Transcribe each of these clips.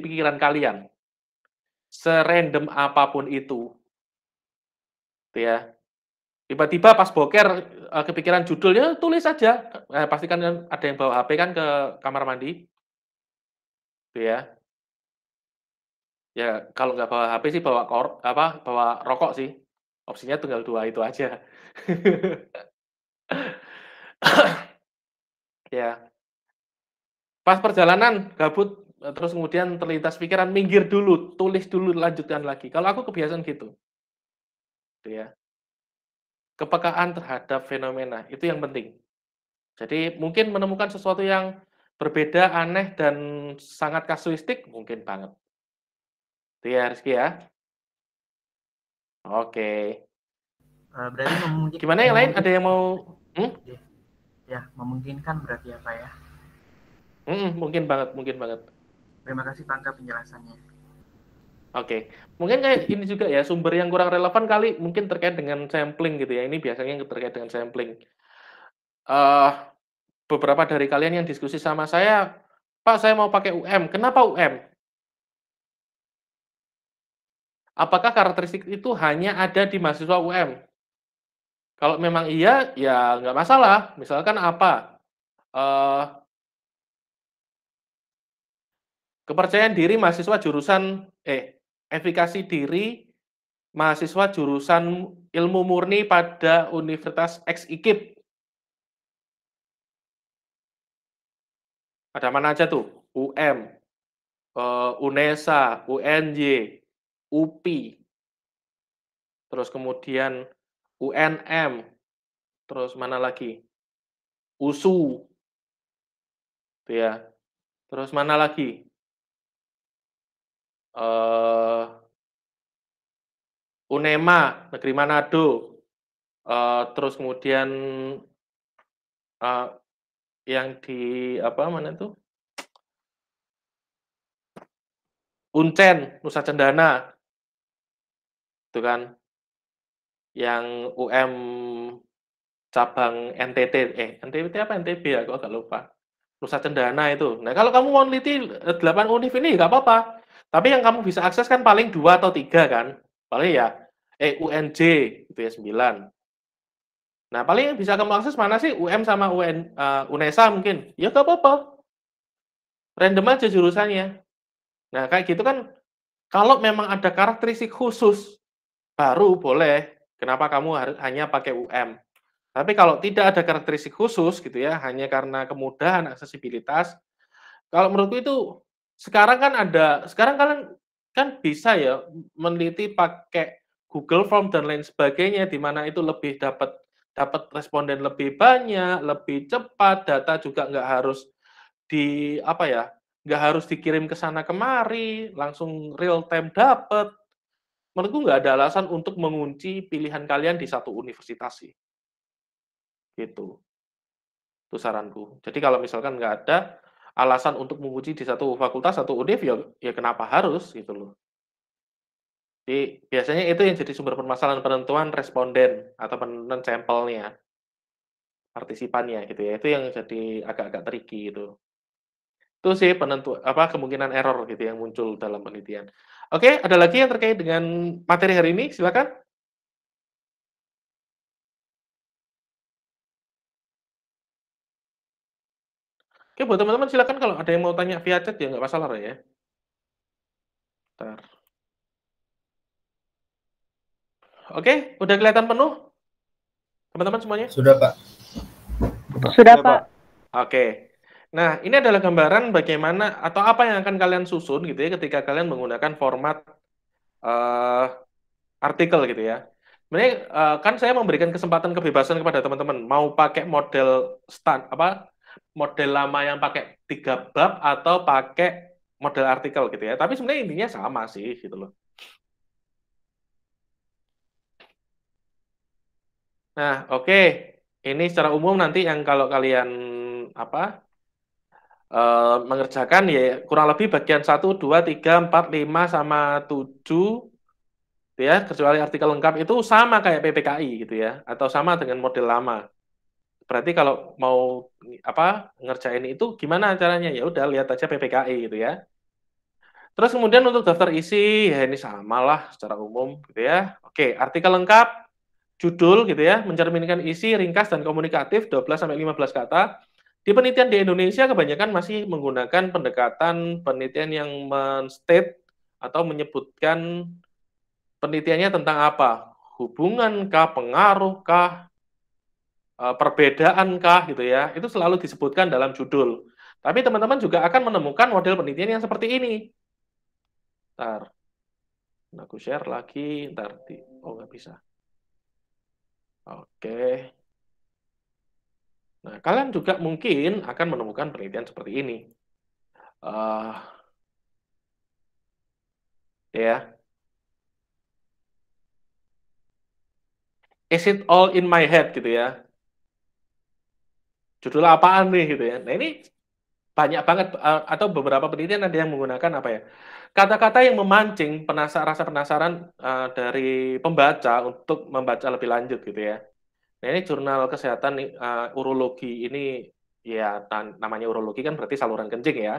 pikiran kalian. Serandom apapun itu, gitu ya. Tiba-tiba pas boker, kepikiran judulnya, tulis aja. Pasti kan ada yang bawa HP kan ke kamar mandi, gitu ya. Ya kalau nggak bawa HP sih bawa rokok sih. Opsinya tinggal 2 itu aja. Ya, pas perjalanan gabut, terus kemudian terlintas pikiran, minggir dulu, tulis dulu, lanjutkan lagi. Kalau aku kebiasaan gitu, gitu ya. Kepekaan terhadap fenomena, itu yang penting. Jadi mungkin menemukan sesuatu yang berbeda, aneh, dan sangat kasuistik, mungkin banget. Itu ya, Rizky ya. Oke. Berarti Gimana yang lain? Ada yang mau? Ya, memungkinkan berarti ya Pak ya. Mungkin banget, mungkin banget. Terima kasih Pak Angga penjelasannya. Oke. Mungkin kayak ini juga ya, sumber yang kurang relevan kali mungkin terkait dengan sampling gitu ya. Ini biasanya yang terkait dengan sampling. Beberapa dari kalian yang diskusi sama saya, "Pak, saya mau pakai UM." "Kenapa UM?" Apakah karakteristik itu hanya ada di mahasiswa UM? Kalau memang iya, ya nggak masalah. Misalkan apa, eee, kepercayaan diri mahasiswa jurusan efikasi diri mahasiswa jurusan ilmu murni pada Universitas X IKIP. Ada mana aja tuh? UM, UNESA, UNY, UPI, terus kemudian UNM, terus mana lagi? USU, gitu ya. Terus mana lagi? Eee, UNEMA, Negeri Manado, terus kemudian, eee, yang di apa, mana tuh? UNCEN, Nusa Cendana, itu kan. Yang UM cabang NTT, NTT apa NTB ya, aku agak lupa. Nusa Cendana itu. Nah, kalau kamu mau neliti 8 univ ini nggak apa-apa. Tapi yang kamu bisa akses kan paling 2 atau 3 kan. Paling ya UNJ gitu ya 9. Nah, paling yang bisa kamu akses mana sih? UM sama UNESA mungkin. Ya nggak apa-apa. Random aja jurusannya. Nah, kayak gitu kan kalau memang ada karakteristik khusus baru boleh. Kenapa kamu hanya pakai UM? Tapi kalau tidak ada karakteristik khusus gitu ya, hanya karena kemudahan aksesibilitas, kalau menurutku itu sekarang kalian kan bisa ya meneliti pakai Google Form dan lain sebagainya, di mana itu lebih dapat dapat responden lebih banyak, lebih cepat, data juga nggak harus apa ya, nggak harus dikirim ke sana kemari, langsung real time dapat. Menurutku nggak ada alasan untuk mengunci pilihan kalian di satu universitas sih, gitu. Itu saranku. Jadi kalau misalkan nggak ada alasan untuk menguji di satu fakultas, satu univ, ya kenapa harus gitu loh. Jadi biasanya itu yang jadi sumber permasalahan penentuan responden atau penentuan sampelnya, partisipannya gitu ya. Itu yang jadi agak-agak tricky itu. Itu sih kemungkinan error gitu yang muncul dalam penelitian. Oke, ada lagi yang terkait dengan materi hari ini? Silakan. Oke, buat teman-teman silakan kalau ada yang mau tanya via chat ya nggak masalah lah ya. Bentar. Oke, udah kelihatan penuh? Teman-teman semuanya? Sudah, Pak. Sudah, Pak. Oke. Nah, ini adalah gambaran bagaimana atau apa yang akan kalian susun gitu ya ketika kalian menggunakan format artikel gitu ya. Sebenarnya kan saya memberikan kesempatan kebebasan kepada teman-teman mau pakai model model lama yang pakai 3 bab atau pakai model artikel gitu ya. Tapi sebenarnya intinya sama sih gitu loh. Nah, oke. Ini secara umum nanti yang kalau kalian mengerjakan ya kurang lebih bagian 1, 2, 3, 4, 5, sama 7 gitu ya, kecuali artikel lengkap itu sama kayak PPKI gitu ya, atau sama dengan model lama. Berarti kalau mau ngerjain itu gimana caranya? Ya udah lihat aja PPKI gitu ya. Terus kemudian untuk daftar isi, ya ini samalah secara umum gitu ya. Oke, artikel lengkap, judul gitu ya, mencerminkan isi, ringkas dan komunikatif 12 sampai 15 kata. Di penelitian di Indonesia kebanyakan masih menggunakan pendekatan penelitian yang men-state atau menyebutkan penelitiannya tentang apa? Hubungankah, pengaruhkah, perbedaankah gitu ya. Itu selalu disebutkan dalam judul. Tapi teman-teman juga akan menemukan model penelitian yang seperti ini. Ntar, aku share lagi, ntar oh nggak bisa. Oke. Nah, kalian juga mungkin akan menemukan penelitian seperti ini. Ya, is it all in my head gitu ya? Judul apaan nih gitu ya? Nah ini banyak banget atau beberapa penelitian ada yang menggunakan apa ya? Kata-kata yang memancing rasa penasaran dari pembaca untuk membaca lebih lanjut gitu ya. Nah ini jurnal kesehatan urologi ini ya namanya urologi kan berarti saluran kencing ya.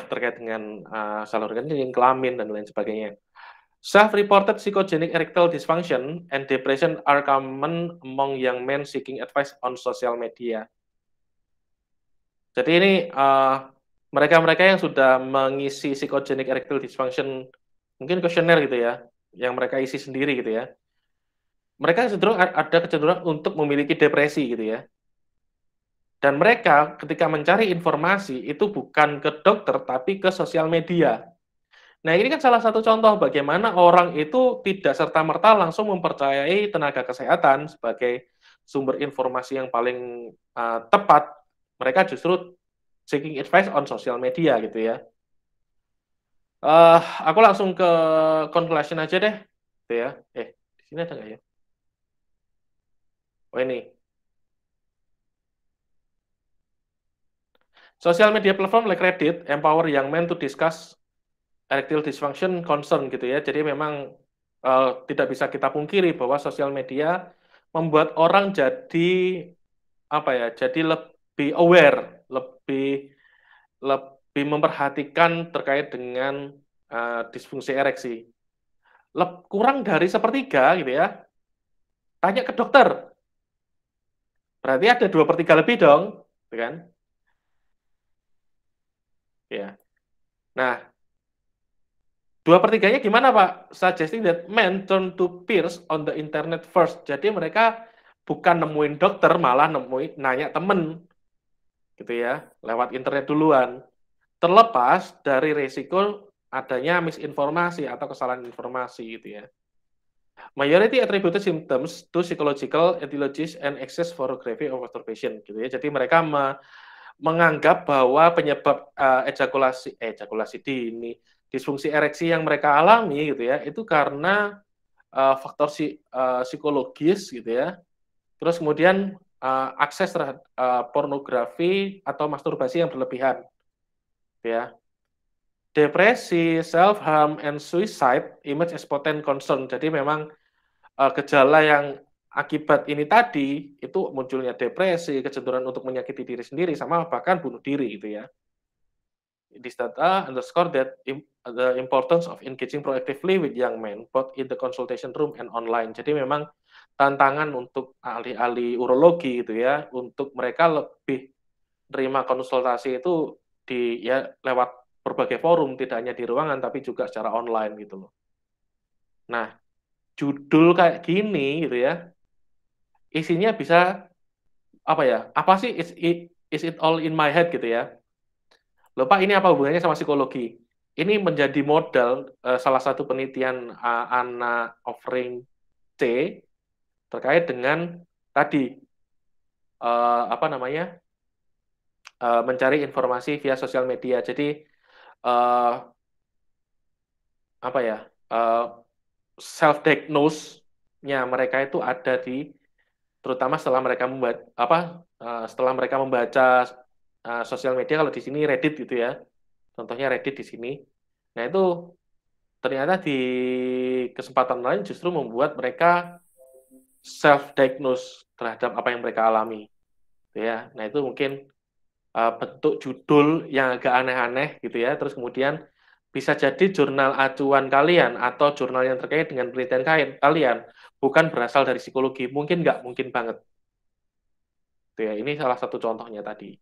Terkait dengan saluran kencing, kelamin dan lain sebagainya. Self-reported psychogenic erectile dysfunction and depression are common among young men seeking advice on social media. Jadi ini mereka-mereka yang sudah mengisi psychogenic erectile dysfunction, mungkin kuesioner gitu ya, yang mereka isi sendiri gitu ya. Mereka cenderung ada kecenderungan untuk memiliki depresi gitu ya. Dan mereka ketika mencari informasi itu bukan ke dokter tapi ke sosial media. Nah, ini kan salah satu contoh bagaimana orang itu tidak serta-merta langsung mempercayai tenaga kesehatan sebagai sumber informasi yang paling tepat. Mereka justru seeking advice on social media gitu ya. Aku langsung ke conclusion aja deh, gitu ya. Di sini ada nggak ya? Oh ini. Social media platform like Reddit empower young men to discuss erectile dysfunction concern gitu ya. Jadi memang tidak bisa kita pungkiri bahwa sosial media membuat orang jadi apa ya? Jadi lebih aware, lebih memperhatikan terkait dengan disfungsi ereksi. Kurang dari sepertiga gitu ya. Tanya ke dokter. Berarti ada 2/3 lebih dong, gitu kan? Ya. Nah, 2/3-nya gimana, Pak? Suggesting that men turn to peers on the internet first. Jadi mereka bukan nemuin dokter, malah nanya temen, gitu ya, lewat internet duluan. Terlepas dari risiko adanya misinformasi atau kesalahan informasi, gitu ya. Majority attributed symptoms to psychological etiologies and excess pornography or masturbation, gitu ya. Jadi mereka menganggap bahwa penyebab ejakulasi dini, disfungsi ereksi yang mereka alami gitu ya, itu karena faktor psikologis gitu ya. Terus kemudian akses terhadap pornografi atau masturbasi yang berlebihan, gitu ya. Depresi, self harm, and suicide image as potent concern. Jadi memang gejala yang akibat ini tadi itu munculnya depresi, kecenderungan untuk menyakiti diri sendiri, sama bahkan bunuh diri gitu ya. This data underscore that the importance of engaging proactively with young men, both in the consultation room and online. Jadi memang tantangan untuk ahli-ahli urologi gitu ya, untuk mereka lebih terima konsultasi itu lewat berbagai forum, tidak hanya di ruangan tapi juga secara online gitu loh. Nah, judul kayak gini gitu ya, isinya bisa apa ya? Apa sih is it all in my head gitu ya? Loh Pak, ini apa hubungannya sama psikologi? Ini menjadi modal salah satu penelitian Anna Offering C terkait dengan tadi apa namanya? Mencari informasi via sosial media. Jadi apa ya? Self diagnose-nya mereka itu ada terutama setelah mereka membaca sosial media. Kalau di sini Reddit gitu ya, contohnya Reddit di sini. Nah itu ternyata di kesempatan lain justru membuat mereka self diagnose terhadap apa yang mereka alami, gitu ya. Nah itu mungkin bentuk judul yang agak aneh-aneh gitu ya. Terus kemudian bisa jadi jurnal acuan kalian atau jurnal yang terkait dengan penelitian kalian bukan berasal dari psikologi. Mungkin nggak, mungkin banget. Gitu ya, ini salah satu contohnya tadi.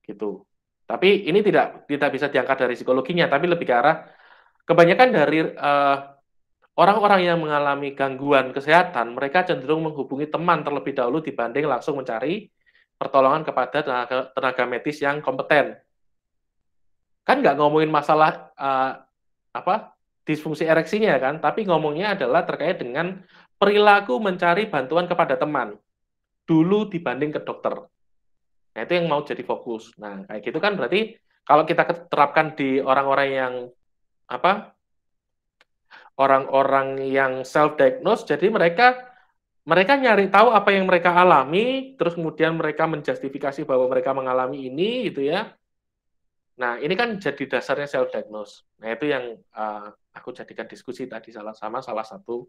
Gitu. Tapi ini tidak bisa diangkat dari psikologinya, tapi lebih ke arah kebanyakan dari orang-orang yang mengalami gangguan kesehatan, mereka cenderung menghubungi teman terlebih dahulu dibanding langsung mencari pertolongan kepada tenaga medis yang kompeten. Kan nggak ngomongin masalah disfungsi ereksinya kan, tapi ngomongnya adalah terkait dengan perilaku mencari bantuan kepada teman dulu dibanding ke dokter. Nah, itu yang mau jadi fokus. Nah, kayak gitu kan berarti kalau kita terapkan di orang-orang yang orang-orang yang self diagnose, jadi mereka nyari tahu apa yang mereka alami, terus kemudian mereka menjustifikasi bahwa mereka mengalami ini gitu ya. Nah, ini kan jadi dasarnya self diagnose. Nah, itu yang aku jadikan diskusi tadi sama salah satu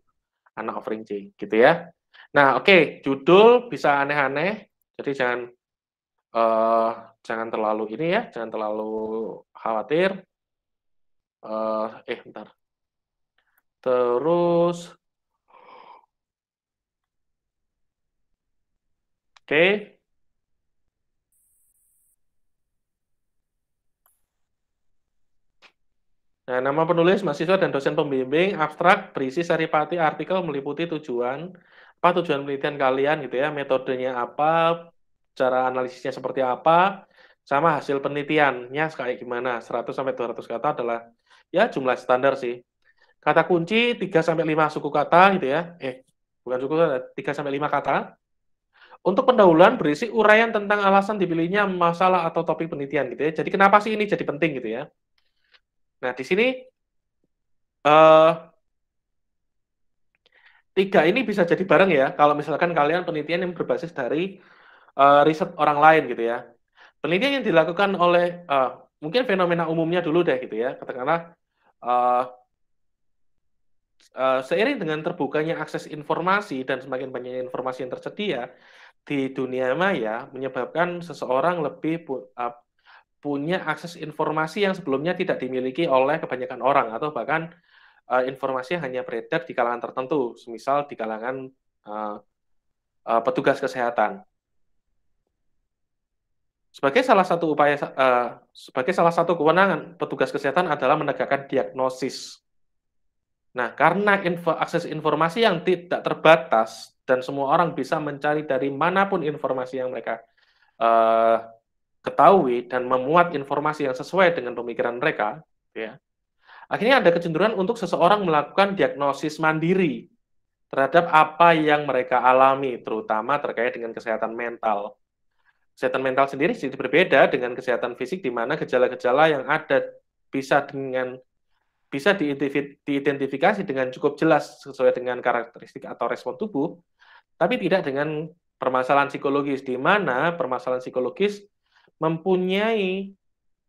anak offering J gitu ya. Nah, oke, judul bisa aneh-aneh. Jadi jangan terlalu ini ya, jangan terlalu khawatir. Bentar. Terus oke. Nah, nama penulis, mahasiswa, dan dosen pembimbing, abstrak, berisi saripati artikel meliputi tujuan penelitian kalian gitu ya, metodenya apa, cara analisisnya seperti apa, sama hasil penelitiannya kayak gimana. 100-200 kata adalah ya jumlah standar sih. Kata kunci 3-5 suku kata gitu ya. Bukan suku kata, 3-5 kata. Untuk pendahuluan berisi uraian tentang alasan dipilihnya masalah atau topik penelitian gitu ya. Jadi kenapa sih ini jadi penting gitu ya. Nah, di sini 3 ini bisa jadi bareng ya, kalau misalkan kalian penelitian yang berbasis dari riset orang lain gitu ya. Penelitian yang dilakukan oleh, mungkin fenomena umumnya dulu deh gitu ya, katakanlah seiring dengan terbukanya akses informasi dan semakin banyaknya informasi yang tersedia di dunia maya, menyebabkan seseorang lebih punya akses informasi yang sebelumnya tidak dimiliki oleh kebanyakan orang, atau bahkan informasi yang hanya beredar di kalangan tertentu, misal di kalangan petugas kesehatan. Sebagai salah satu kewenangan petugas kesehatan adalah menegakkan diagnosis. Nah, karena akses informasi yang tidak terbatas dan semua orang bisa mencari dari manapun informasi yang mereka ketahui dan memuat informasi yang sesuai dengan pemikiran mereka, ya. Akhirnya ada kecenderungan untuk seseorang melakukan diagnosis mandiri terhadap apa yang mereka alami, terutama terkait dengan kesehatan mental. Kesehatan mental sendiri jadi berbeda dengan kesehatan fisik, di mana gejala-gejala yang ada bisa diidentifikasi dengan cukup jelas sesuai dengan karakteristik atau respon tubuh, tapi tidak dengan permasalahan psikologis, di mana permasalahan psikologis mempunyai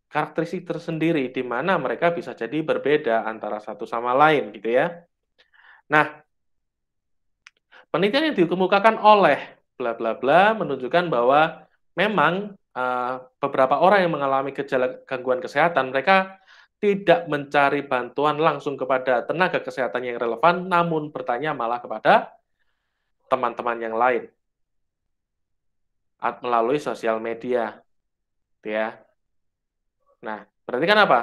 karakteristik tersendiri, di mana mereka bisa jadi berbeda antara satu sama lain, gitu ya. Nah, penelitian yang dikemukakan oleh bla bla bla menunjukkan bahwa memang beberapa orang yang mengalami gejala gangguan kesehatan, mereka tidak mencari bantuan langsung kepada tenaga kesehatan yang relevan, namun bertanya malah kepada teman-teman yang lain melalui sosial media, ya. Nah, berarti kan apa?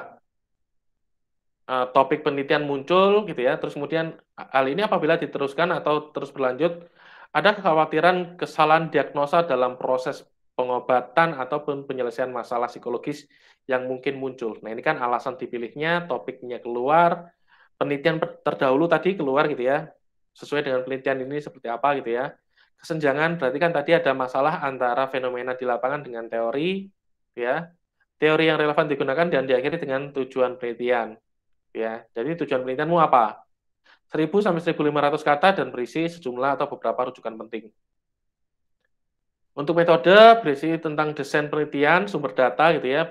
Topik penelitian muncul gitu ya, terus kemudian hal ini apabila diteruskan atau terus berlanjut, ada kekhawatiran kesalahan diagnosa dalam proses pengobatan ataupun penyelesaian masalah psikologis yang mungkin muncul. Nah, ini kan alasan dipilihnya, topiknya keluar, penelitian terdahulu tadi keluar gitu ya, sesuai dengan penelitian ini seperti apa gitu ya. Kesenjangan berarti kan tadi ada masalah antara fenomena di lapangan dengan teori, ya. Teori yang relevan digunakan dan diakhiri dengan tujuan penelitian. Ya, jadi tujuan penelitianmu apa? 1.000-1.500 kata dan berisi sejumlah atau beberapa rujukan penting. Untuk metode berisi tentang desain penelitian, sumber data gitu ya.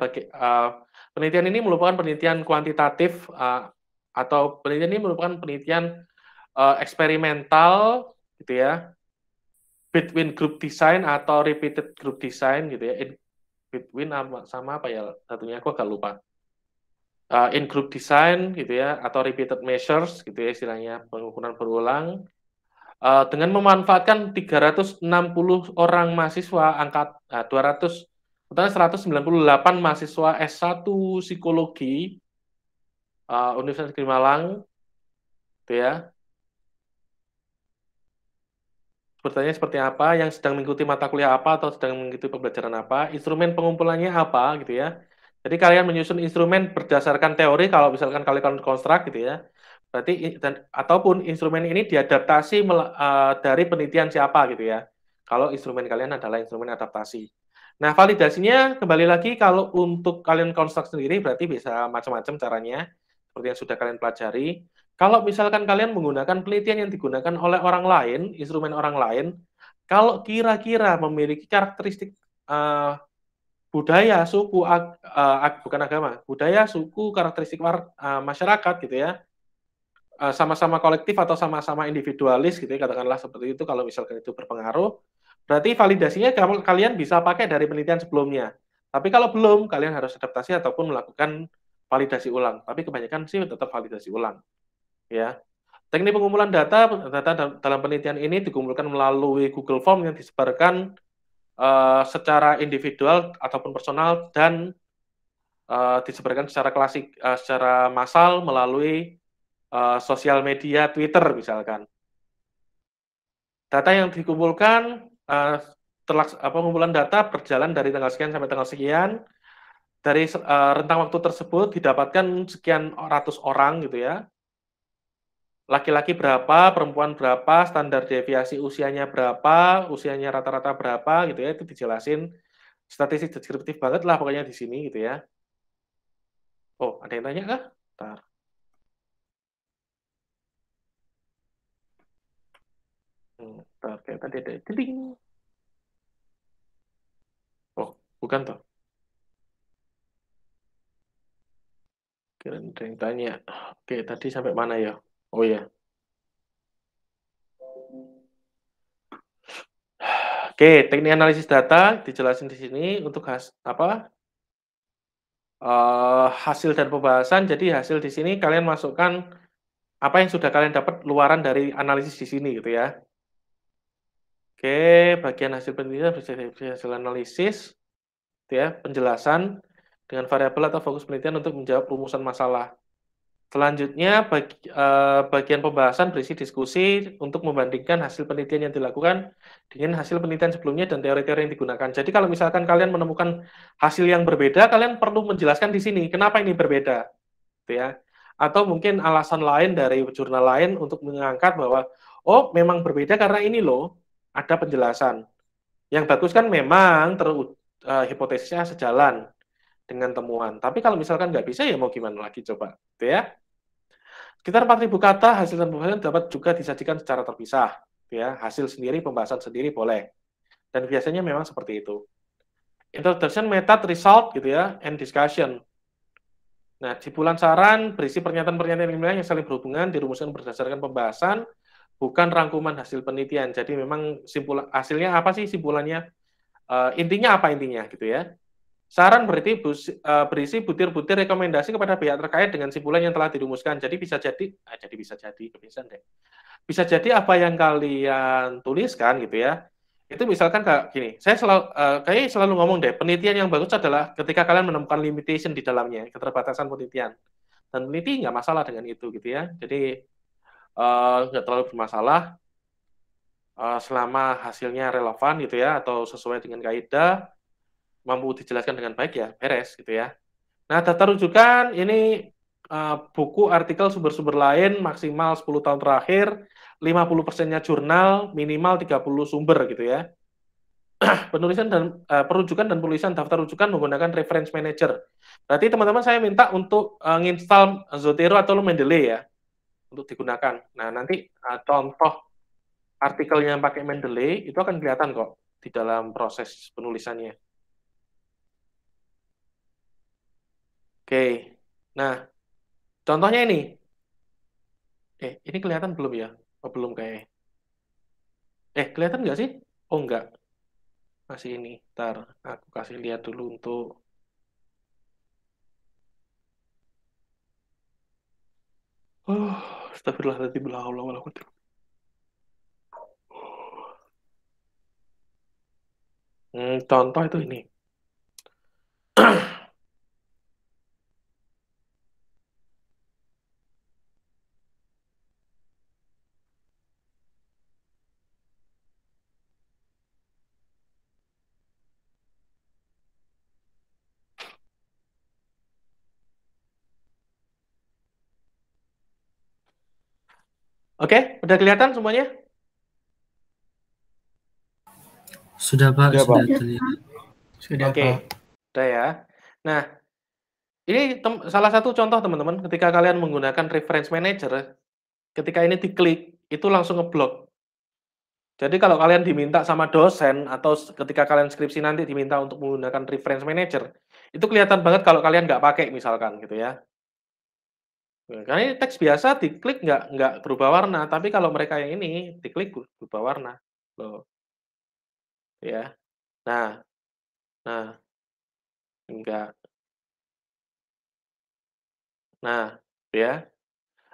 Penelitian ini merupakan penelitian kuantitatif atau penelitian ini merupakan penelitian eksperimental gitu ya. Between group design atau repeated group design gitu ya. Between sama apa ya satunya, aku agak lupa. in-group design gitu ya, atau repeated measures gitu ya istilahnya, pengukuran berulang, dengan memanfaatkan 360 orang mahasiswa angkat 198 mahasiswa S1 Psikologi Universitas Negeri Malang gitu ya. Bertanya seperti apa, yang sedang mengikuti mata kuliah apa atau sedang mengikuti pembelajaran apa, instrumen pengumpulannya apa gitu ya. Jadi kalian menyusun instrumen berdasarkan teori kalau misalkan kalian konstruk gitu ya. Berarti ataupun instrumen ini diadaptasi dari penelitian siapa gitu ya. Kalau instrumen kalian adalah instrumen adaptasi. Nah, validasinya kembali lagi kalau untuk kalian konstruk sendiri berarti bisa macam-macam caranya seperti yang sudah kalian pelajari. Kalau misalkan kalian menggunakan penelitian yang digunakan oleh orang lain, instrumen orang lain, kalau kira-kira memiliki karakteristik budaya, suku, bukan agama, budaya, suku, karakteristik masyarakat gitu ya, sama-sama kolektif atau sama-sama individualis gitu ya, katakanlah seperti itu kalau misalkan itu berpengaruh, berarti validasinya kalian bisa pakai dari penelitian sebelumnya. Tapi kalau belum, kalian harus adaptasi ataupun melakukan validasi ulang. Tapi kebanyakan sih tetap validasi ulang. Ya. Teknik pengumpulan data dalam penelitian ini dikumpulkan melalui Google Form yang disebarkan secara individual ataupun personal dan disebarkan secara klasik, secara massal melalui sosial media Twitter misalkan. Data yang dikumpulkan, pengumpulan data berjalan dari tanggal sekian sampai tanggal sekian. Dari rentang waktu tersebut didapatkan sekian ratus orang gitu ya. Laki-laki berapa, perempuan berapa, standar deviasi usianya berapa, usianya rata-rata berapa gitu ya, itu dijelasin statistik deskriptif banget lah pokoknya di sini gitu ya. Oh, ada yang tanya kah? Bentar. Bentar, kayak tadi ada ding. Oh, bukan toh. Kira ada yang tanya. Oke, tadi sampai mana ya? Oh ya. Oke, teknik analisis data dijelasin di sini untuk hasil dan pembahasan. Jadi hasil di sini kalian masukkan apa yang sudah kalian dapat luaran dari analisis di sini gitu ya. Oke, bagian hasil penelitian hasil analisis, gitu ya, penjelasan dengan variabel atau fokus penelitian untuk menjawab rumusan masalah. Selanjutnya, bagian pembahasan berisi diskusi untuk membandingkan hasil penelitian yang dilakukan dengan hasil penelitian sebelumnya dan teori-teori yang digunakan. Jadi kalau misalkan kalian menemukan hasil yang berbeda, kalian perlu menjelaskan di sini kenapa ini berbeda, gitu ya. Atau mungkin alasan lain dari jurnal lain untuk mengangkat bahwa oh memang berbeda karena ini loh, ada penjelasan. Yang bagus kan memang hipotesisnya sejalan dengan temuan. Tapi kalau misalkan nggak bisa ya mau gimana lagi coba, gitu ya. Sekitar 4.000 kata hasil dan pembahasan dapat juga disajikan secara terpisah, gitu ya. Hasil sendiri, pembahasan sendiri boleh. Dan biasanya memang seperti itu. Introduction, method, result, gitu ya, and discussion. Nah, simpulan saran berisi pernyataan-pernyataan ilmiah yang saling berhubungan, dirumuskan berdasarkan pembahasan, bukan rangkuman hasil penelitian. Jadi memang hasilnya apa sih simpulannya? Intinya apa intinya gitu ya. Saran berisi butir-butir rekomendasi kepada pihak terkait dengan simpulan yang telah dirumuskan. Jadi bisa jadi, kebiasaan deh. Bisa jadi apa yang kalian tuliskan gitu ya. Itu misalkan kayak gini, saya selalu ngomong deh, penelitian yang bagus adalah ketika kalian menemukan limitation di dalamnya, keterbatasan penelitian. Dan peneliti nggak masalah dengan itu gitu ya. Jadi nggak terlalu bermasalah selama hasilnya relevan gitu ya atau sesuai dengan kaidah, mampu dijelaskan dengan baik ya beres gitu ya. Nah, data rujukan ini buku, artikel, sumber-sumber lain maksimal 10 tahun terakhir, 50%-nya jurnal, minimal 30 sumber gitu ya. Penulisan dan perujukan dan penulisan daftar rujukan menggunakan reference manager. Berarti teman-teman saya minta untuk nginstal Zotero atau Mendeley ya untuk digunakan. Nah, nanti contoh artikelnya yang pakai Mendeley itu akan kelihatan kok di dalam proses penulisannya. Oke. Nah, contohnya ini. Ini kelihatan belum ya? Oh, belum kayaknya. Kelihatan nggak sih? Oh, nggak. Masih ini. Ntar, aku kasih lihat dulu untuk Astagfirullahaladzim. La haula wala quwwata. Contoh itu ini. Oke, udah kelihatan semuanya? Sudah Pak, Sudah, sudah Pak. terlihat. Sudah, Oke, Pak. udah ya. Nah, ini salah satu contoh teman-teman, ketika kalian menggunakan reference manager, ketika ini diklik, itu langsung ngeblok. Jadi kalau kalian diminta sama dosen atau ketika kalian skripsi nanti diminta untuk menggunakan reference manager, itu kelihatan banget kalau kalian nggak pakai misalkan gitu ya. Karena ini teks biasa diklik nggak berubah warna, tapi kalau mereka yang ini diklik berubah warna. Loh, ya. Nah, nah, enggak. Nah, ya.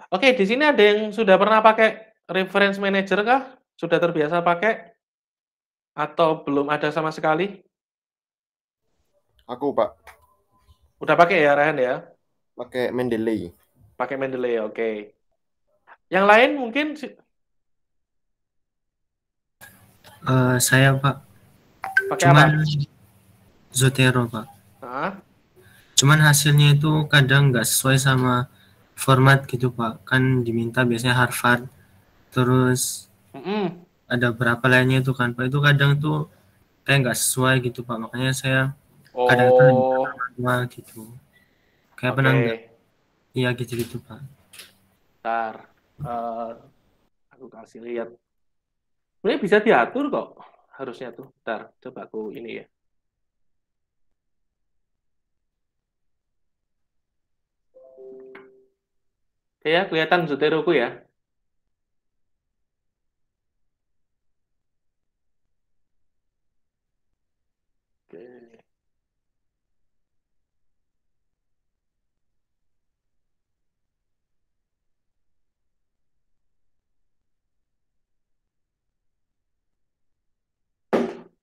Oke, di sini ada yang sudah pernah pakai reference manager kah? Sudah terbiasa pakai? Atau belum ada sama sekali? Aku, Pak, Udah pakai ya, Rehan ya? pakai Mendeley. Pakai Mendeley, oke. Yang lain mungkin Saya Pak, pakai cuman apa? Zotero Pak. Hah? Cuman hasilnya itu kadang nggak sesuai sama format gitu Pak. Kan diminta biasanya Harvard, terus Mm-mm. ada berapa lainnya itu kan Pak. Itu kadang tuh kayak nggak sesuai gitu Pak. Makanya saya kadang-kadang Oh, manual gitu. Kayak pernah oke. nggak? Iya gitu-gitu Pak. Ntar, eh, aku kasih lihat. Sebenarnya bisa diatur kok, harusnya tuh. Ntar, coba aku ini ya. Oke ya, kelihatan Zoteroku ya. Oke.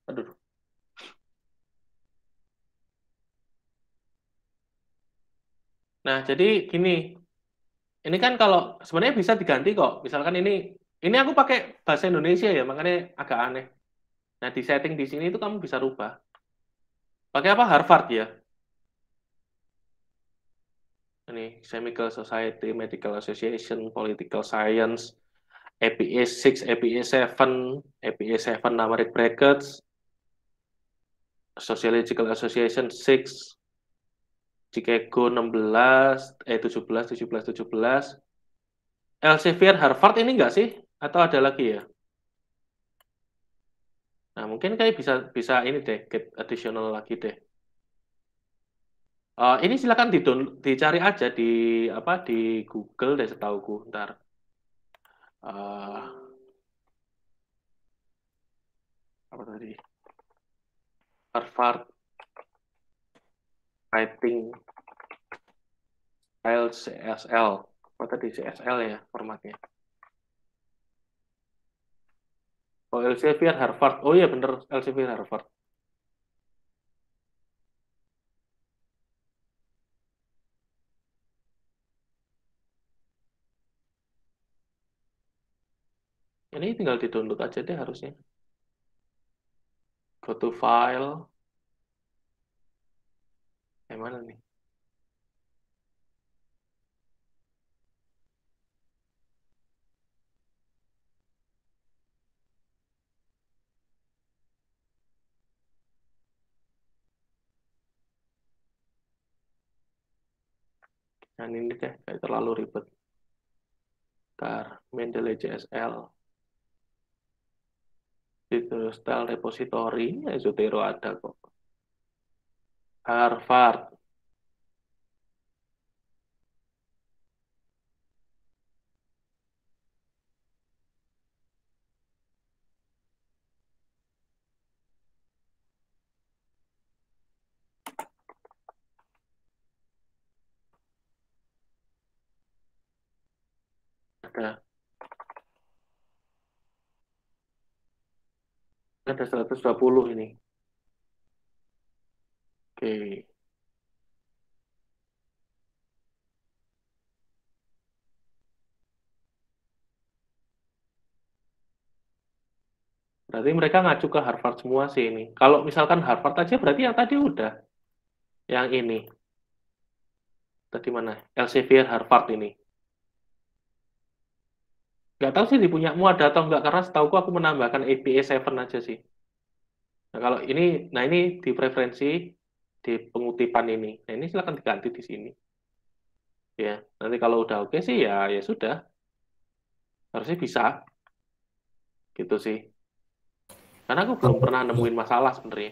Aduh. Nah, jadi gini. Ini kan kalau sebenarnya bisa diganti kok. Misalkan ini aku pakai bahasa Indonesia ya, makanya agak aneh. Nah, di setting di sini itu kamu bisa rubah. Pakai apa? Harvard ya. Ini Chemical Society, Medical Association, Political Science, APA 6, APA 7, APA 7 numeric brackets, Sociological Association 6, Chicago 16, 17, 17, 17. Elsevier Harvard ini enggak sih? Atau ada lagi ya? Nah, mungkin kayak bisa bisa ini deh, get additional lagi deh. Ini silakan dicari aja di apa di Google deh setauku ntar. Eh, apa tadi? Harvard Writing Style CSL. Apa tadi CSL ya formatnya? Oh, Elsevier Harvard. Oh iya bener Elsevier Harvard. Ini tinggal di-download aja deh harusnya. Go to file. Mana nih? Nah, ini deh, kayak terlalu ribet. Ntar, Mendeley CSL. Itu style repository, ya Zotero ada kok. Harvard. Ada. Ada 120 ini. Oke. Berarti mereka ngacu ke Harvard semua sih ini. Kalau misalkan Harvard aja berarti yang tadi udah. Yang ini. Tadi mana? Elsevier Harvard ini. Nggak tahu sih di punyamu ada atau enggak, karena setauku aku menambahkan APA 7 aja sih. Nah, kalau ini, nah ini di preferensi, di pengutipan ini. Nah, ini silakan diganti di sini. Ya, nanti kalau udah oke sih ya sudah. Harusnya bisa. Gitu sih. Karena aku belum pernah nemuin masalah sebenarnya.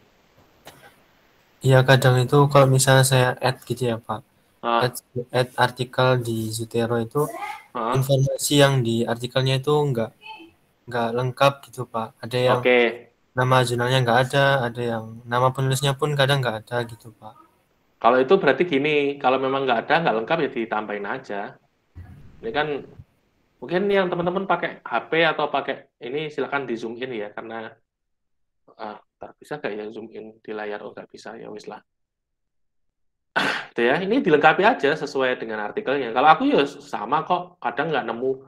Iya, kadang itu kalau misalnya saya add gitu ya Pak, Ah, add artikel di Zotero itu ah, informasi yang di artikelnya itu nggak lengkap gitu Pak. Ada yang oke. nama jurnalnya nggak ada yang nama penulisnya pun kadang nggak ada gitu Pak. Kalau itu berarti gini, kalau memang nggak ada, nggak lengkap ya ditambahin aja. Ini kan mungkin yang teman-teman pakai HP atau pakai ini silakan di zoom in ya, karena bisa nggak ya zoom in di layar? Oh nggak bisa, ya wis lah. Gitu ya, ini dilengkapi aja sesuai dengan artikelnya. Kalau aku ya sama kok, kadang nggak nemu.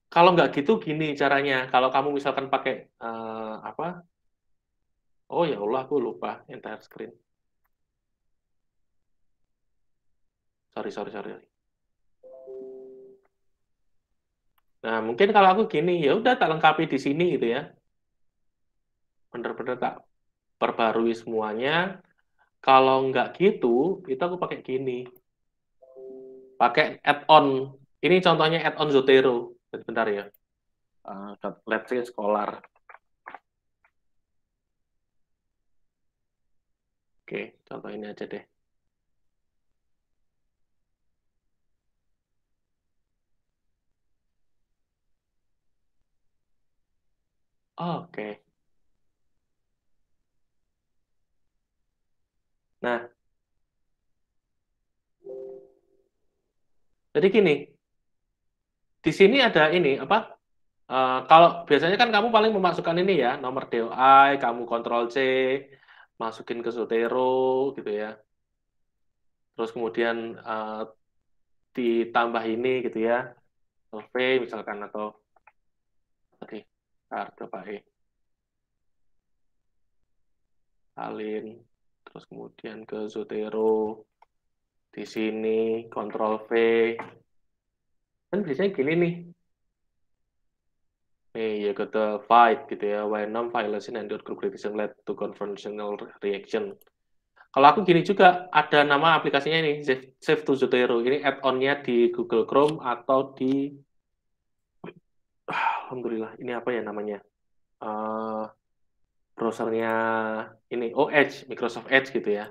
Kalau nggak gitu gini caranya. Kalau kamu misalkan pakai apa? Oh ya Allah, aku lupa entire screen. Sorry. Nah, mungkin kalau aku gini, ya udah tak lengkapi di sini gitu ya. Bener-bener tak perbarui semuanya. Kalau nggak gitu, itu aku pakai gini. Pakai add-on. Ini contohnya add-on Zotero. Bentar ya. Let's say Scholar. Oke, contoh ini aja deh. Oke. Nah, jadi gini. Di sini ada ini, apa? Kalau biasanya kan kamu paling memasukkan ini ya, nomor DOI, kamu Ctrl C, masukin ke Zotero, gitu ya. Terus kemudian ditambah ini gitu ya, survei misalkan, atau tadi, coba salin, terus kemudian ke Zotero, di sini Ctrl V, kan biasanya gini nih, you got the fight gitu ya, why non violation and group criticism led to conventional reaction. Kalau aku gini juga, ada nama aplikasinya ini, Save to Zotero. Ini add-on-nya di Google Chrome atau di, alhamdulillah, ini apa ya namanya? Browsernya ini, Edge, Microsoft Edge gitu ya.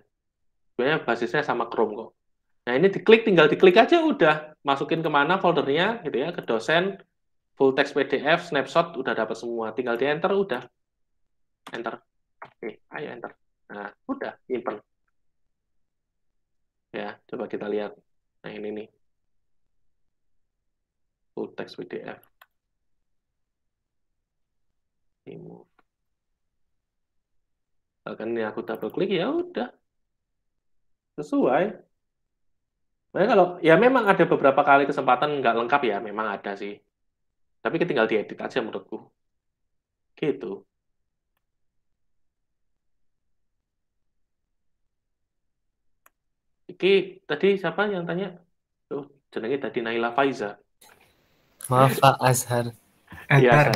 Sebenarnya basisnya sama Chrome kok. Nah ini tinggal diklik aja udah. Masukin kemana foldernya gitu ya, ke dosen, full text PDF, snapshot, udah dapat semua. Tinggal di enter, udah. Enter. Oke, ayo enter. Nah, udah, simpen. Ya, coba kita lihat. Nah, ini nih. Full text PDF. Remove. Bahkan ini aku double klik, ya udah. Sesuai. Makanya kalau, ya memang ada beberapa kali kesempatan nggak lengkap ya, memang ada sih. Tapi tinggal diedit aja menurutku. Gitu. Iki tadi siapa yang tanya? Tuh, jenenge tadi Naila Faiza. Maaf Pak Azhar. Iya,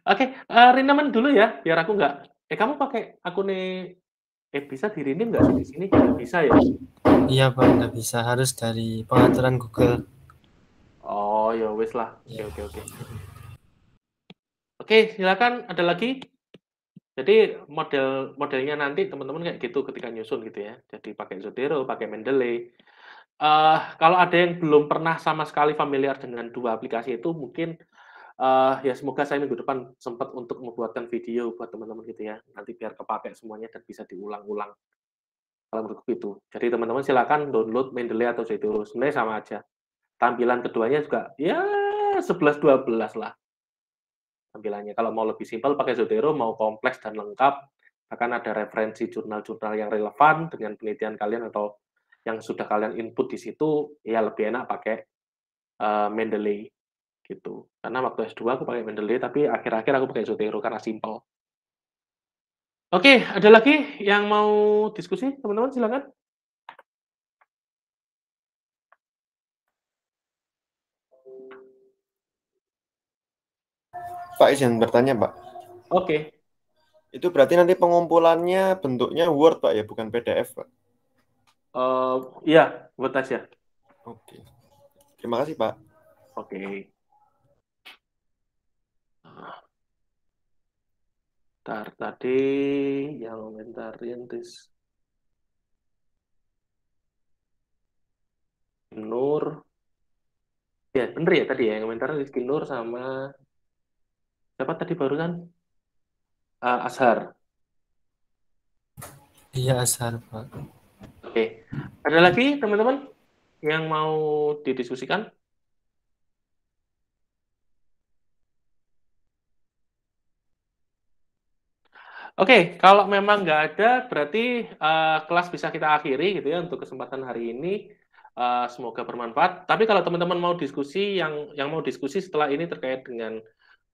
Oke, rename dulu ya, biar aku nggak. Kamu pakai akun bisa di rename nggak sih di sini? Nggak bisa ya? Iya Pak, nggak bisa, harus dari pengaturan Google. Oh, ya wes lah. Oke. Oke, silakan. Ada lagi? Jadi modelnya nanti teman-teman kayak gitu ketika nyusun gitu ya. Jadi pakai Zotero, pakai Mendeley. Kalau ada yang belum pernah sama sekali familiar dengan dua aplikasi itu, mungkin ya semoga saya minggu depan sempat untuk membuatkan video buat teman-teman gitu ya. Nanti biar kepakai semuanya dan bisa diulang-ulang. Kalau menurutku itu. Jadi teman-teman silakan download Mendeley atau Zotero. Sebenarnya sama aja. tampilan keduanya juga ya 11-12 lah tampilannya. Kalau mau lebih simpel pakai Zotero, mau kompleks dan lengkap, akan ada referensi jurnal-jurnal yang relevan dengan penelitian kalian atau yang sudah kalian input di situ, ya lebih enak pakai Mendeley gitu. Karena waktu S2 aku pakai Mendeley, tapi akhir-akhir aku pakai Zotero karena simpel. Oke, ada lagi yang mau diskusi, teman-teman silakan. Pak, izin bertanya, Pak. Oke. Itu berarti nanti pengumpulannya bentuknya Word, Pak, ya, bukan PDF, Pak. Iya, buat aja. Oke. Terima kasih, Pak. Oke. Bentar, tadi yang komentarin Nur. Ya, bener ya tadi ya, yang komentarin Rizky Nur sama siapa tadi barusan? Azhar. Iya, Azhar, Pak. Oke. Ada lagi teman-teman yang mau didiskusikan? Oke, kalau memang nggak ada, berarti kelas bisa kita akhiri gitu ya untuk kesempatan hari ini. Semoga bermanfaat. Tapi kalau teman-teman mau diskusi, yang mau diskusi setelah ini terkait dengan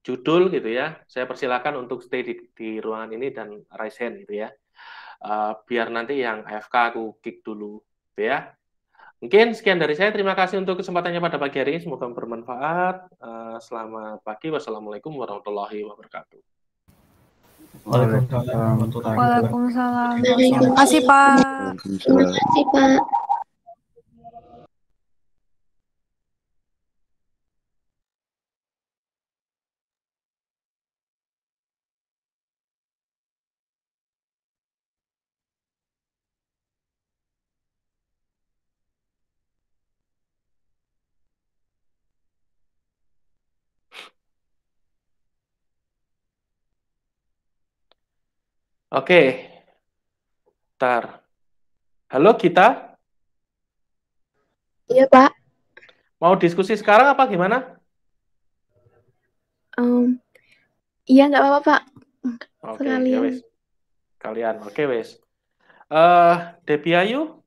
judul gitu ya, saya persilakan untuk stay di ruangan ini dan raise hand gitu ya. Biar nanti yang AFK aku kick dulu gitu ya. Mungkin sekian dari saya. Terima kasih untuk kesempatannya pada pagi hari ini. Semoga bermanfaat. Selamat pagi. Wassalamualaikum warahmatullahi wabarakatuh. Waalaikumsalam. Terima kasih, Pak. Terima kasih, Pak. Oke. Bentar. Halo, kita Iya, Pak. mau diskusi sekarang apa gimana? Iya, nggak apa-apa, Pak. Oke, ya Sekalian. wes. Kalian. Oke, wes. Debbie Ayu?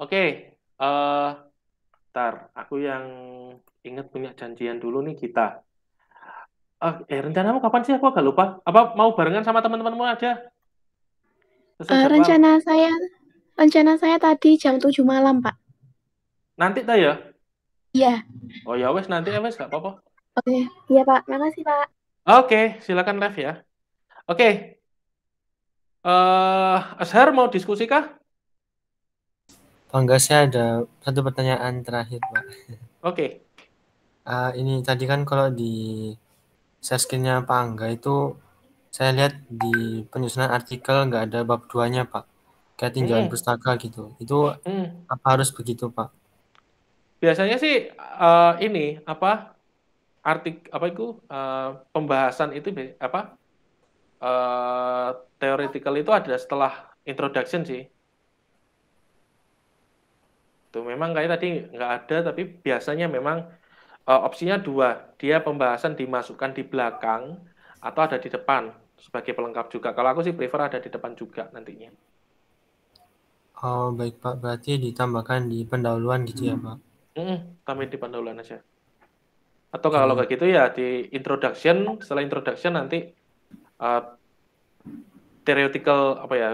Oke. Bentar. Aku yang ingat punya janjian dulu nih kita. Rencanamu kapan sih? Aku agak lupa. Apa mau barengan sama teman-temanmu aja? Sesuai jadwal. Rencana saya tadi jam 7 malam, Pak. Nanti tak ya? Iya. Oh ya wes, nanti ya wes, nggak apa-apa. Oke. Iya, Pak. Makasih, Pak. Oke, silakan live ya. Oke. Azhar mau diskusi kah? Pak, enggak, saya ada satu pertanyaan terakhir, Pak. Oke. Ini tadi kan kalau di share screen-nya Pak Angga itu saya lihat di penyusunan artikel nggak ada bab 2-nya, Pak. Kayak tinjauan pustaka gitu. Itu apa harus begitu, Pak? Biasanya sih ini apa itu pembahasan itu apa theoretical itu ada setelah introduction sih. Tuh memang kayak tadi nggak ada, tapi biasanya memang opsinya dua, dia pembahasan dimasukkan di belakang atau ada di depan sebagai pelengkap juga. Kalau aku sih prefer ada di depan juga nantinya. Oh, baik, Pak. Berarti ditambahkan di pendahuluan gitu ya, Pak? Tambahin di pendahuluan aja. Atau kalau kayak gitu ya di introduction, setelah introduction nanti theoretical apa ya,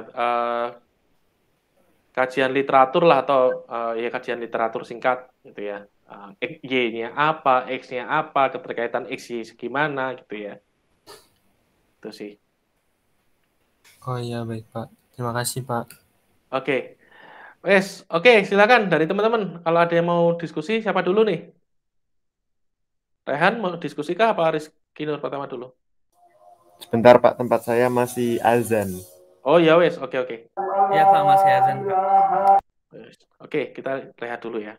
kajian literatur lah atau ya kajian literatur singkat gitu ya. Y-nya apa, X-nya apa, keterkaitan X, Y gimana gitu ya. Itu sih. Oh iya, baik, Pak. Terima kasih, Pak. Oke. Oke, silakan dari teman-teman. Kalau ada yang mau diskusi, siapa dulu nih? Rehan mau diskusi kah apa Rizky Nur pertama dulu? Sebentar, Pak. Tempat saya masih azan. Oh ya wes, oke. Iya, Pak, masih azan, Pak. Oke, kita rehat dulu ya.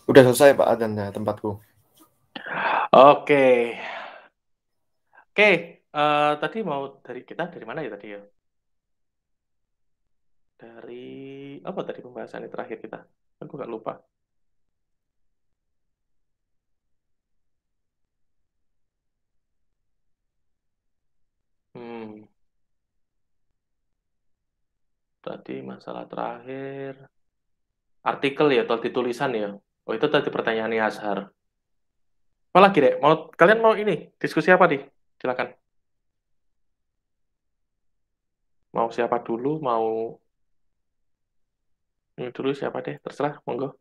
Udah selesai Pak adzannya tempatku. Oke. Oke, tadi mau dari mana ya tadi ya? Dari apa tadi pembahasannya terakhir kita? Aku nggak lupa. Tadi masalah terakhir artikel ya atau ditulisan ya. Oh itu tadi pertanyaannya Azhar. Apa lagi deh? Kalian mau ini diskusi apa nih? Silakan. Mau siapa dulu? Mau ini dulu siapa deh? Terserah, monggo.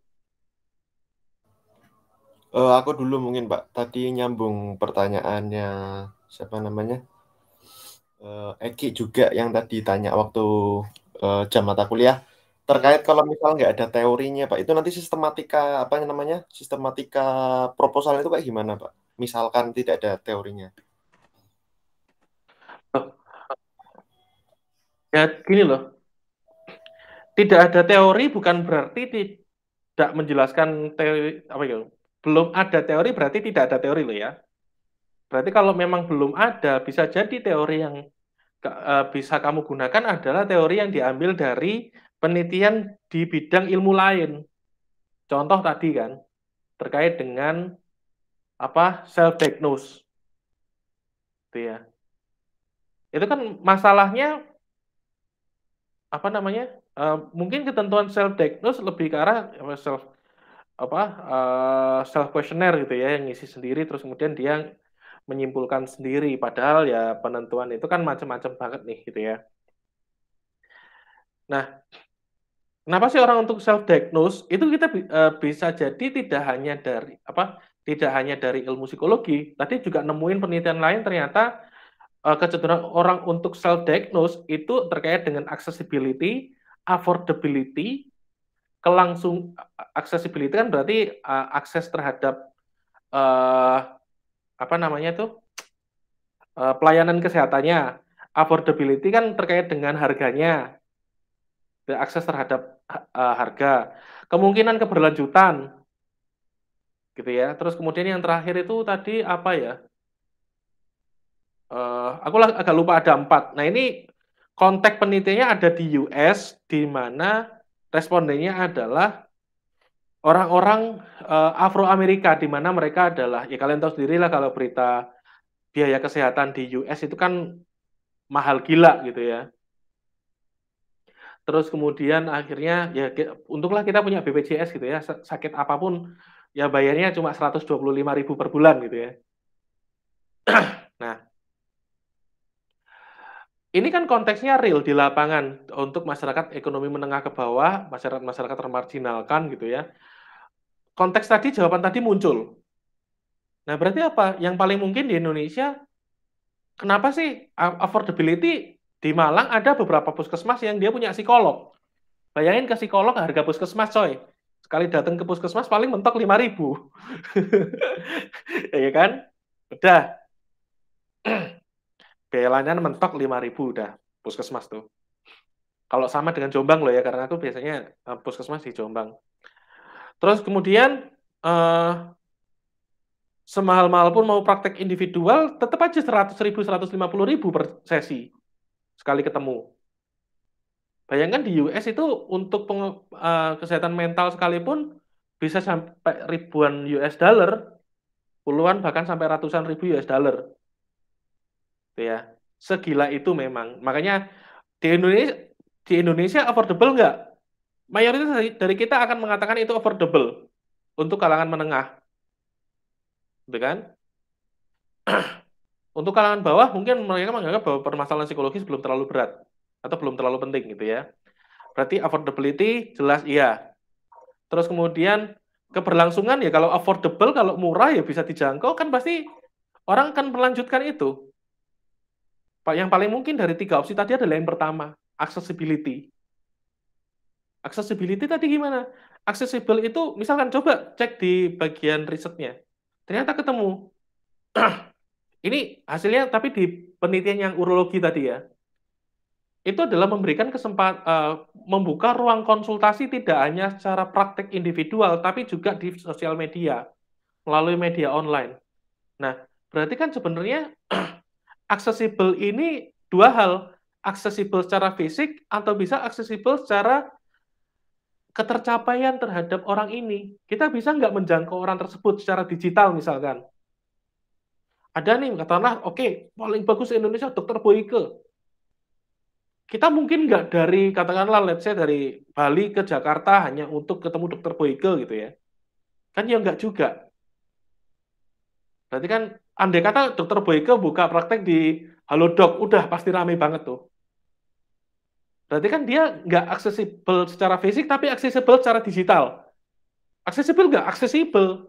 Aku dulu mungkin Pak. Tadi nyambung pertanyaannya siapa namanya? Eki juga yang tadi tanya waktu jam mata kuliah terkait kalau misal nggak ada teorinya Pak, itu nanti sistematika apa namanya? Sistematika proposal itu kayak gimana Pak? Misalkan tidak ada teorinya. Ya gini loh. Tidak ada teori bukan berarti tidak menjelaskan teori apa ya? Belum ada teori berarti tidak ada teori loh ya. Berarti kalau memang belum ada, bisa jadi teori yang bisa kamu gunakan adalah teori yang diambil dari penelitian di bidang ilmu lain. Contoh tadi kan, terkait dengan apa self-diagnose. Gitu ya. Itu kan masalahnya apa namanya? Mungkin ketentuan self-diagnose lebih ke arah self questionnaire gitu ya, yang ngisi sendiri terus kemudian dia menyimpulkan sendiri, padahal ya penentuan itu kan macam-macam banget nih gitu ya. Nah, kenapa sih orang untuk self diagnose itu kita bisa jadi tidak hanya dari ilmu psikologi, tadi juga nemuin penelitian lain ternyata kecenderungan orang untuk self diagnose itu terkait dengan accessibility, affordability, accessibility kan berarti akses terhadap pelayanan kesehatannya. Affordability kan terkait dengan harganya, akses terhadap harga, kemungkinan keberlanjutan, gitu ya. Terus kemudian yang terakhir itu tadi apa ya? Aku agak lupa, ada 4. Nah ini konteks penelitiannya ada di US, di mana respondennya adalah orang-orang Afro-Amerika, di mana mereka adalah, ya kalian tahu sendiri lah kalau berita biaya kesehatan di US itu kan mahal gila gitu ya. Terus kemudian akhirnya ya untunglah kita punya BPJS gitu ya, sakit apapun ya bayarnya cuma 125.000 per bulan gitu ya. Nah, ini kan konteksnya real di lapangan untuk masyarakat ekonomi menengah ke bawah, masyarakat termarginalkan gitu ya. Konteks tadi, jawaban tadi muncul. Nah, berarti apa? Yang paling mungkin di Indonesia, kenapa sih affordability di Malang ada beberapa puskesmas yang dia punya psikolog. Bayangin ke psikolog harga puskesmas coy. Sekali datang ke puskesmas paling mentok 5.000. Ya kan? Udah. Biaya layanan mentok 5.000 udah puskesmas tuh. Kalau sama dengan Jombang loh ya, karena aku biasanya puskesmas di Jombang. Terus kemudian semahal-mahal pun mau praktek individual, tetap aja 100.000, 150.000 per sesi sekali ketemu. Bayangkan di US itu untuk kesehatan mental sekalipun bisa sampai ribuan US dollar, puluhan bahkan sampai ratusan ribu US dollar. Ya, segila itu memang. Makanya di Indonesia affordable nggak? Mayoritas dari kita akan mengatakan itu affordable untuk kalangan menengah. Gitu kan? Untuk kalangan bawah mungkin mereka menganggap bahwa permasalahan psikologis belum terlalu berat atau belum terlalu penting gitu ya. Berarti affordability jelas iya. Terus kemudian keberlangsungan ya, kalau affordable, kalau murah ya bisa dijangkau kan pasti orang akan melanjutkan itu. Yang paling mungkin dari 3 opsi tadi adalah yang pertama, accessibility. Accessibility tadi gimana? Accessible itu misalkan coba cek di bagian risetnya. Ternyata ketemu. Ini hasilnya tapi di penelitian yang urologi tadi ya. itu adalah memberikan membuka ruang konsultasi tidak hanya secara praktek individual, tapi juga di sosial media, melalui media online. Nah, berarti kan sebenarnya aksesibel ini dua hal, aksesibel secara fisik atau bisa aksesibel secara ketercapaian terhadap orang ini. Kita bisa nggak menjangkau orang tersebut secara digital misalkan. Ada nih, katakanlah, oke, paling bagus Indonesia Dr. Boyke. Kita mungkin nggak dari, katakanlah, let's say dari Bali ke Jakarta hanya untuk ketemu Dr. Boyke gitu ya. Kan ya nggak juga. Berarti kan, andai kata Dr. Boyke buka praktek di Halodoc, udah pasti rame banget tuh. Berarti kan dia nggak aksesibel secara fisik, tapi aksesibel secara digital. Aksesibel nggak? Aksesibel.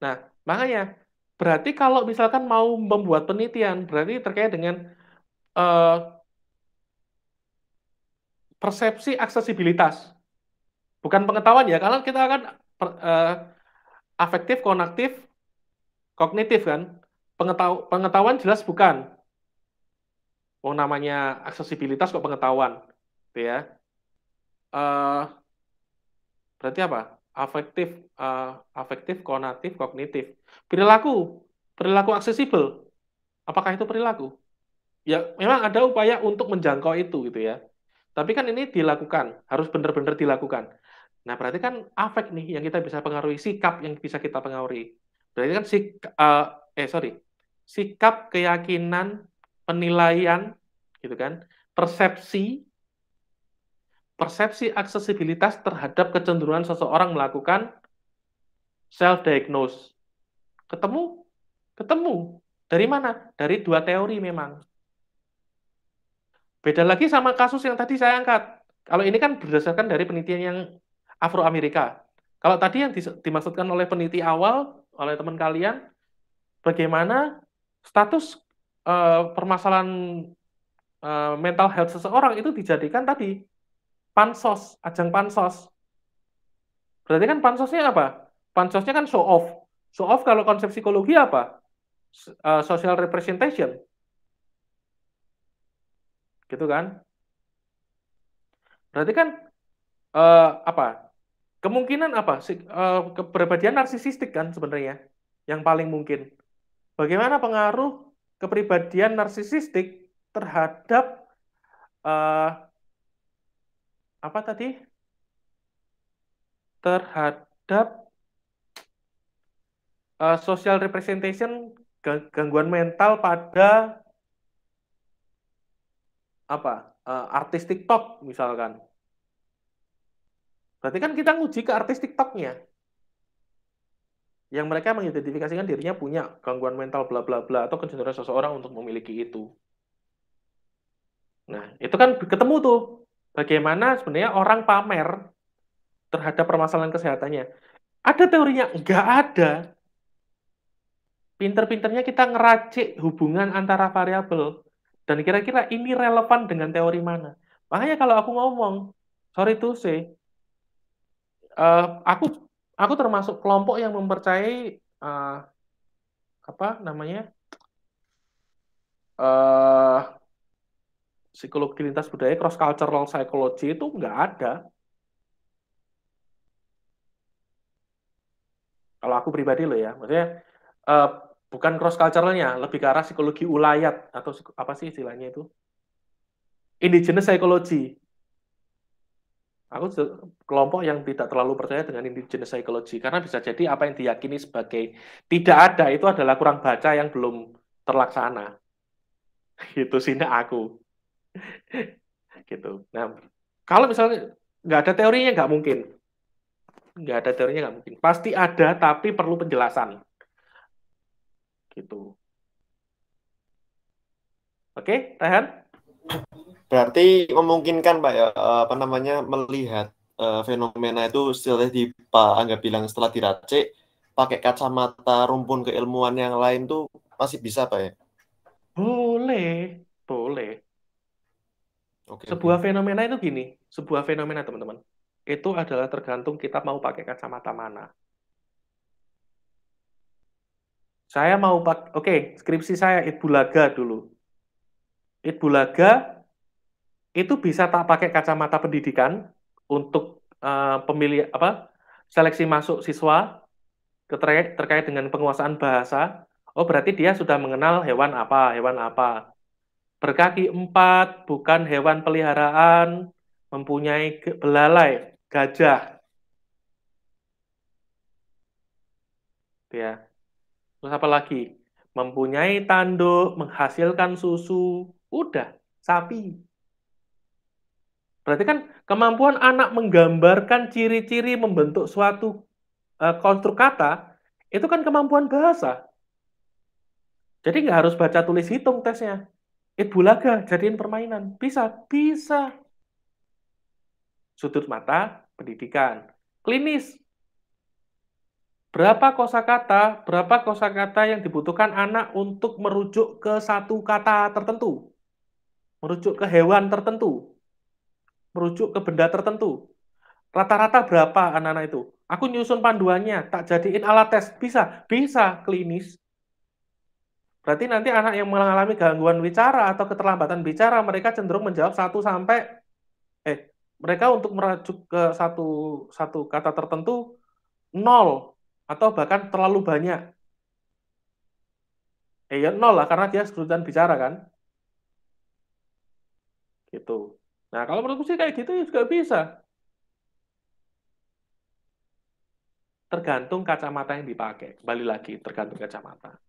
Nah, makanya, berarti kalau misalkan mau membuat penelitian, berarti terkait dengan persepsi aksesibilitas. Bukan pengetahuan ya, kalau kita akan afektif, konaktif, kognitif kan. Pengetahuan jelas bukan. Oh, namanya aksesibilitas kok pengetahuan. Gitu ya. Berarti apa? Afektif, konatif, kognitif. Perilaku aksesibel. Apakah itu perilaku? Ya, memang ada upaya untuk menjangkau itu gitu ya. Tapi kan ini dilakukan, harus benar-benar dilakukan. Nah, berarti kan afek nih yang kita bisa pengaruhi, sikap yang bisa kita pengaruhi. Berarti kan sikap, keyakinan, penilaian, gitu kan, persepsi aksesibilitas terhadap kecenderungan seseorang melakukan self-diagnose. Ketemu? Dari mana? Dari dua teori memang. Beda lagi sama kasus yang tadi saya angkat. Kalau ini kan berdasarkan dari penelitian yang Afro-Amerika. Kalau tadi yang dimaksudkan oleh peneliti awal, oleh teman kalian, bagaimana status permasalahan mental health seseorang itu dijadikan tadi pansos, ajang pansos. Berarti kan pansosnya apa? Pansosnya kan show off. Show off kalau konsep psikologi apa? Social representation. Gitu kan? Berarti kan kemungkinan apa? Kepribadian narsisistik kan sebenarnya yang paling mungkin. Bagaimana pengaruh kepribadian narsisistik terhadap apa tadi? Terhadap social representation, gangguan mental pada artis TikTok misalkan. Berarti kan kita nguji ke artis TikToknya. Yang mereka mengidentifikasikan dirinya punya gangguan mental bla bla bla atau kecenderungan seseorang untuk memiliki itu. Nah, itu kan ketemu tuh bagaimana sebenarnya orang pamer terhadap permasalahan kesehatannya. Ada teorinya? Enggak ada. Pinter-pinternya kita ngeracik hubungan antara variabel. Dan kira-kira ini relevan dengan teori mana? Makanya kalau aku ngomong, sorry to say, aku termasuk kelompok yang mempercayai psikologi lintas budaya, cross cultural psychology itu nggak ada. Kalau aku pribadi loh ya, maksudnya bukan cross culturalnya, lebih ke arah psikologi ulayat atau apa sih istilahnya itu? Indigenous psychology. Aku kelompok yang tidak terlalu percaya dengan indigenous psychology karena bisa jadi apa yang diyakini sebagai tidak ada itu adalah kurang baca yang belum terlaksana. Gitu sih aku. Gitu. Nah, kalau misalnya nggak ada teorinya nggak mungkin. Nggak ada teorinya nggak mungkin. Pasti ada tapi perlu penjelasan. Gitu. Oke, Rehan? Berarti memungkinkan Pak ya melihat fenomena itu setelah Pak Angga bilang setelah diracik pakai kacamata rumpun keilmuan yang lain tuh masih bisa Pak ya? Boleh. Sebuah fenomena itu gini, sebuah fenomena teman-teman. Itu adalah tergantung kita mau pakai kacamata mana. Saya mau pakai, skripsi saya Itbulaga dulu. Itbulaga itu bisa tak pakai kacamata pendidikan untuk pemilih seleksi masuk siswa terkait dengan penguasaan bahasa. Oh, berarti dia sudah mengenal hewan apa. Berkaki 4, bukan hewan peliharaan, mempunyai belalai, gajah. Ya. Terus apa lagi? Mempunyai tanduk, menghasilkan susu. Udah, sapi. Berarti kan kemampuan anak menggambarkan ciri-ciri membentuk suatu konstruk kata, itu kan kemampuan bahasa. Jadi nggak harus baca tulis hitung tesnya. Bulaga, jadiin permainan. Bisa. Sudut mata, pendidikan. Klinis. Berapa kosakata yang dibutuhkan anak untuk merujuk ke satu kata tertentu? Merujuk ke hewan tertentu? Merujuk ke benda tertentu? Rata-rata berapa anak-anak itu? Aku nyusun panduannya, tak jadiin alat tes. Bisa klinis. Berarti nanti anak yang mengalami gangguan bicara atau keterlambatan bicara, mereka cenderung menjawab mereka untuk merujuk ke satu kata tertentu 0 atau bahkan terlalu banyak. Ya 0 lah, karena dia kesulitan bicara kan. Gitu. Nah, kalau menurutku sih kayak gitu juga bisa. Tergantung kacamata yang dipakai. Kembali lagi, tergantung kacamata.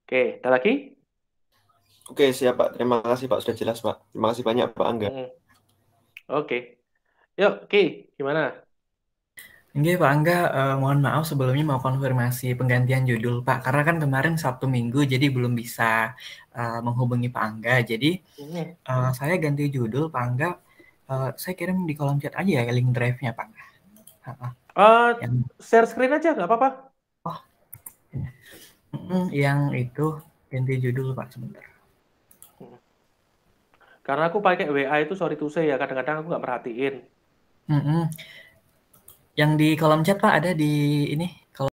Oke, ada lagi? Oke, siap Pak. Terima kasih Pak, sudah jelas Pak. Terima kasih banyak Pak Angga. Oke. Yuk, Ki, gimana? Oke Pak Angga, mohon maaf sebelumnya mau konfirmasi penggantian judul Pak. Karena kan kemarin Sabtu Minggu jadi belum bisa menghubungi Pak Angga. Jadi saya ganti judul Pak Angga. Saya kirim di kolom chat aja ya link drive-nya Pak. Share screen aja, nggak apa-apa. Oh, yang itu ganti judul Pak sebentar. Karena aku pakai WA itu sorry to say ya, kadang-kadang aku nggak merhatiin. Yang di kolom chat Pak ada di ini